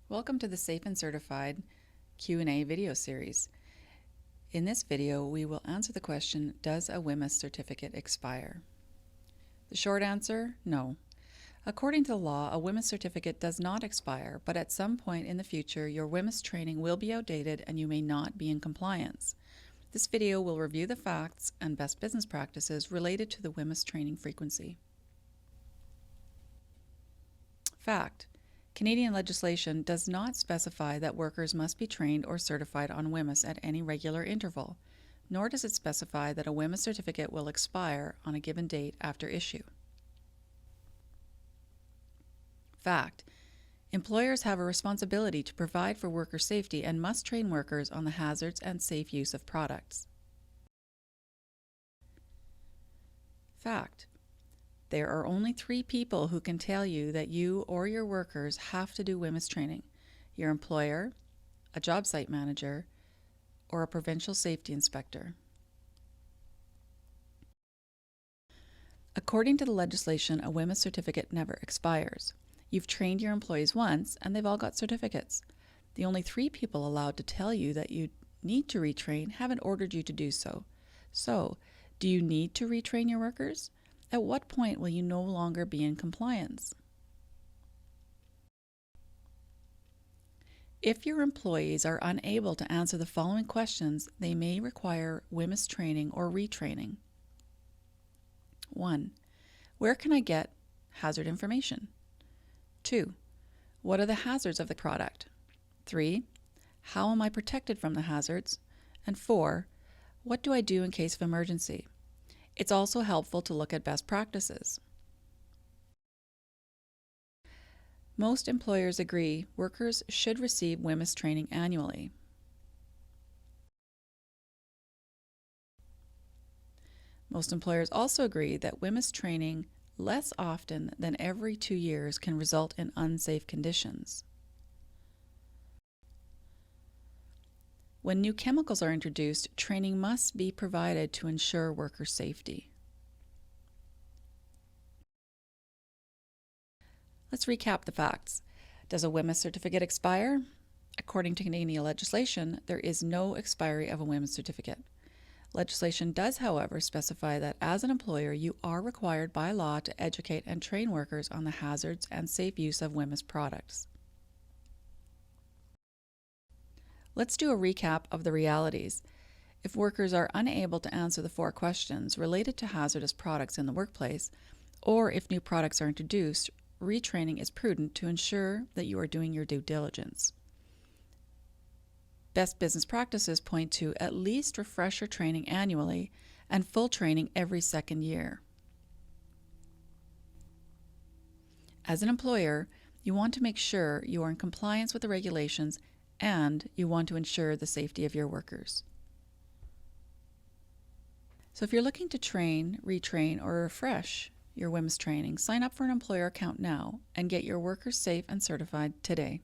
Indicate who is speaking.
Speaker 1: Welcome to the Safe and Certified Q&A video series. In this video, we will answer the question, does a WHMIS certificate expire? The short answer, no. According to the law, a WHMIS certificate does not expire, but at some point in the future, your WHMIS training will be outdated and you may not be in compliance. This video will review the facts and best business practices related to the WHMIS training frequency. Fact: Canadian legislation does not specify that workers must be trained or certified on WHMIS at any regular interval, nor does it specify that a WHMIS certificate will expire on a given date after issue. Fact: Employers have a responsibility to provide for worker safety and must train workers on the hazards and safe use of products. Fact: There are only 3 people who can tell you that you or your workers have to do WHMIS training: your employer, a job site manager, or a provincial safety inspector. According to the legislation, a WHMIS certificate never expires. You've trained your employees once and they've all got certificates. The only 3 people allowed to tell you that you need to retrain haven't ordered you to do so. So, do you need to retrain your workers? At what point will you no longer be in compliance? If your employees are unable to answer the following questions, they may require WHMIS training or retraining. 1. Where can I get hazard information? 2. What are the hazards of the product? 3. How am I protected from the hazards? And 4. What do I do in case of emergency? It's also helpful to look at best practices. Most employers agree workers should receive WHMIS training annually. Most employers also agree that WHMIS training less often than every 2 years can result in unsafe conditions. When new chemicals are introduced, training must be provided to ensure worker safety. Let's recap the facts. Does a WHMIS certificate expire? According to Canadian legislation, there is no expiry of a WHMIS certificate. Legislation does, however, specify that as an employer, you are required by law to educate and train workers on the hazards and safe use of WHMIS products. Let's do a recap of the realities. If workers are unable to answer the 4 questions related to hazardous products in the workplace, or if new products are introduced, retraining is prudent to ensure that you are doing your due diligence. Best business practices point to at least refresher training annually and full training every 2nd year. As an employer, you want to make sure you are in compliance with the regulations and you want to ensure the safety of your workers. So if you're looking to train, retrain, or refresh your WHMIS training, sign up for an employer account now and get your workers safe and certified today.